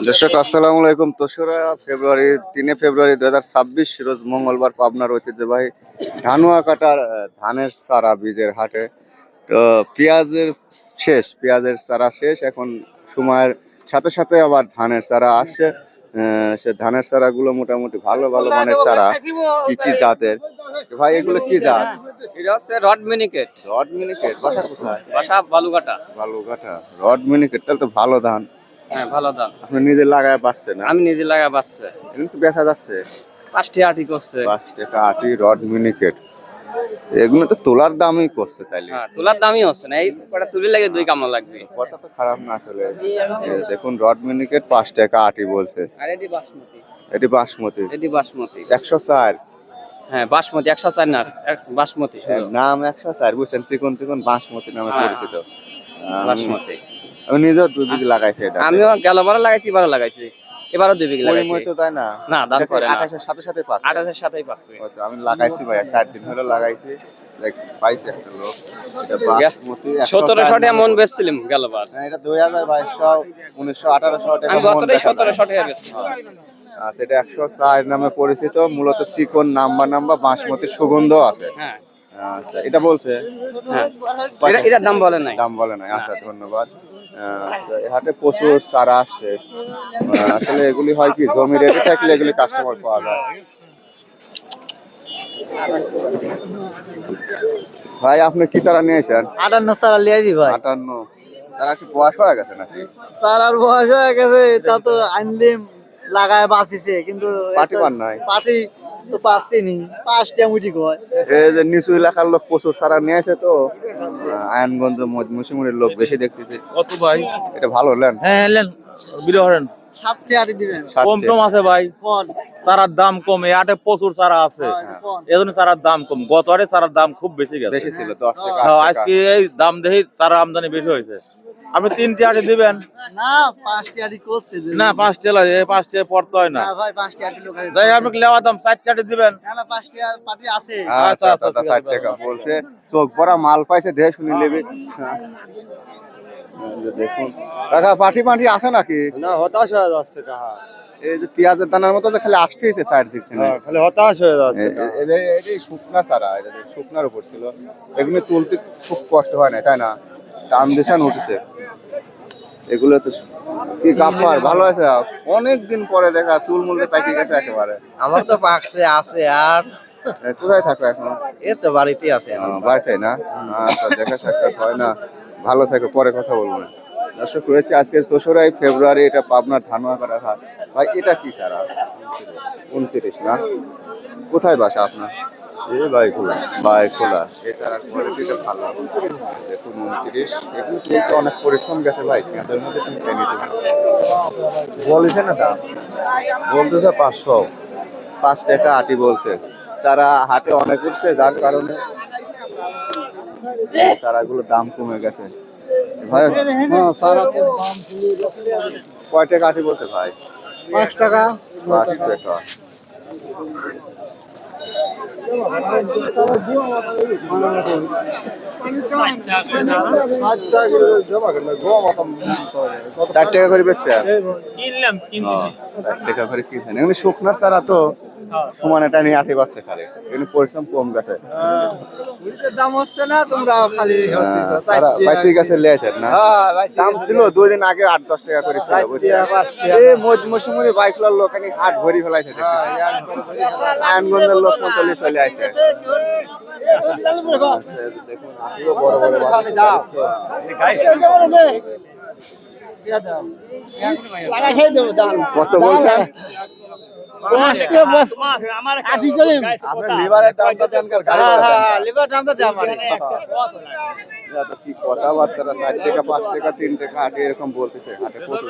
দর্শক আসসালামু আলাইকুম। 3 ফেব্রুয়ারি 2026 রোজ মঙ্গলবার পাবনার ঐতিহ্যবাহী ধানুয়া কাটার ধানের চারা বীজের হাটে। তো পেঁয়াজের চারা শেষ। এখন সময়ের সাথে সাথে আবার ধানের চারা আসছে। সে ধানের চারাগুলো মোটামুটি ভালো ভালো মানের চারা। কি জাতের ভাই, এগুলো কি জাত? এটা হচ্ছে রড মিনিকেট। রড মিনিকেট। বাসা কোথায়? বাসা বালুঘাটা। রড মিনিকেট, তাহলে তো ভালো ধান। হ্যাঁ, ভালো ধান। আপনি নিজে লাগায় পাচ্ছেন? আমি নিজে লাগা বাসছে। এগুলো তো বেচা যাচ্ছে 5 টাকা আটি করছে। 5 টাকা আটি রড মিনিকেট। এগুলো তো তোলার দামই করছে তাইলে। হ্যাঁ, তোলার দামই হচ্ছে না। এই কটা তুলি লাগে 2 কামলা লাগবে। কথা তো খারাপ না আসলে। দেখুন রড মিনিকেট 5 টাকা আটি বলছে। আর এটি বাসমতি। এটি বাসমতি। 104। হ্যাঁ, বাসমতি 104 না, বাসমতি শুধু। নাম 104, বুঝছেন? চিকন বাসমতি নামে পরিচিত বাসমতি। আমি নিজেও 2 বিঘা লাগাইছি এটা। আমিও গেলবারও লাগাইছি, এবারও লাগাইছি। এবারও 2 বিঘা লাগাইছি। তো তাই না? না, দাম করে না। 28 এর সাথে পাক। 28 এর সাথেই পাকবে। আমি লাগাইছি ভাই, 4 দিন হলো লাগাইছি। পাইছি একটা লোক। এটা বাসমতি 1700 টাকা মন বেচছিলাম গেলবার। হ্যাঁ, এটা 2200, 1900, 1800 টাকা। আমি গতটাই 1700 টাকা বেচছিলাম। আচ্ছা, এটা 104 নামে পরিচিত। মূলত চিকন নাম্বা বাসমতির সুগন্ধ আছে। হ্যাঁ। আচ্ছা, এটা বলছে? হ্যাঁ, এটার দাম বলে নাই। আচ্ছা, ধন্যবাদ। এই হাটে প্রচুর চারা আসছে। আসলে এগুলি হয় কি, জমি রেডি থাকলে এগুলি কাস্টমার পাওয়া যায়। ভাই, আপনি কি চারা নিয়েছেন? 58 চারা লিয়েছি ভাই। 58 চারা কি বয়স হয়ে গেছে নাকি? চারার বয়স হয়ে গেছে, তা তো আনলিম লাগায় বাঁচিছে, কিন্তু পাটি পান নাই? পাটি তো পাচ্ছি নি। 5টা মুটি কয়। এই যে নিচু এলাকার লোক প্রচুর চারা নিয়েছে তো, আয়নগঞ্জ মৌসুমীর লোক বেশি দেখতেছে। কত ভাই? এটা ভালো লেন? হ্যাঁ লেন, বিলো হরেন। 7টা আটি দিবেন। কম টম আছে ভাই, কোন চারার দাম কম। এই আটে প্রচুর চারা আছে, এজন্য চারার দাম কম। গত আটে চারার দাম খুব বেশি গেছে। বেশি ছিল 10 টাকা। হ্যাঁ, আজকে এই দাম দেখি চারা আমদানি বেশি হয়েছে। আপনি 3টি আটি দিবেন না? 5টা আটি করছে না? 5টা লাগে, 5টা পড়তে হয় না। না ভাই, 5টা আটি লোক আছে। যাই আপনি লেওয়া দাম 4টি আটি দিবেন। না, 5টা পাটি আছে। আচ্ছা, 60 টাকা বলছে। চোখ ভরা মাল পাইছে, দেখে শুনি নেবে। দেখুন কাকা, পাটি আছে নাকি? না, হতাশ হয়ে যাচ্ছে কাহা। এই যে পেঁয়াজের দানার মতো যে খালি আসতেইছে সাইড দিক থেকে। খালি হতাশ হয়ে যাচ্ছে। এটি শুকনা চারা, এটা শুকনার উপর ছিল। এগুলো তুলতে খুব কষ্ট হয় না, তাই না? টান দিশান উঠেছে এগুলো তো। কি গাফার ভালো আছে? অনেক দিন পরে দেখা, চুল মুলতে পাইকে গেছে একেবারে। আমার তো পাকছে আছে। আর কোথায় থাকো এখন? এই তো বাড়িতে আছে। বাড়িতে না? আচ্ছা, দেখা সাক্ষাৎ হয় না। ভালো থাকো, পরে কথা বলবো না। দর্শক রয়েছে আজকে 2 ফেব্রুয়ারি, এটা পাবনার ধানুয়া কাটা হাট। ভাই, এটা কি চারা? 29 না? কোথায় বাসা আপনার? এই বাইখোলা। এই চারার কোয়ালিটিটা ভালো। দেখুন 29। এগুলো কিন্তু অনেক পরিশ্রম গেছে ভাই, এদের মধ্যে তুমি পেয়ে নিতে বলেছে না দাম? বলতেছে 500। 5 টাকা আটি বলছে। চারা হাটে অনেক উঠছে, যার কারণে চারাগুলোর দাম কমে গেছে ভাই। কয় টাকা আটি বলছে ভাই? 5 টাকা। 5 টাকা। চার টাকা করে বেচছে। কিনলাম, কিনতেছি। 4 টাকা করে কিনছেন। এগুলো শুকনার চারা তো, সমানে টানি আটি পাচ্ছে খালি। এগুলো পরিশ্রম কম গেছে। দাম হচ্ছে না, তোমরা খালি বাইশি গাছের লেছেন না? দাম ছিল 2 দিন আগে 8-10 টাকা করে ছিল। মৌসুমী বাইকলার লোক হাট ভরি ফেলাইছে। আয়নগঞ্জের লোক মতো চলে আসে। কত বলছেন? কি কথাবার্তা, 4 টাকা 5 টাকা 3 টাকা আটি এরকম বলতেছে হাটে প্রচুর।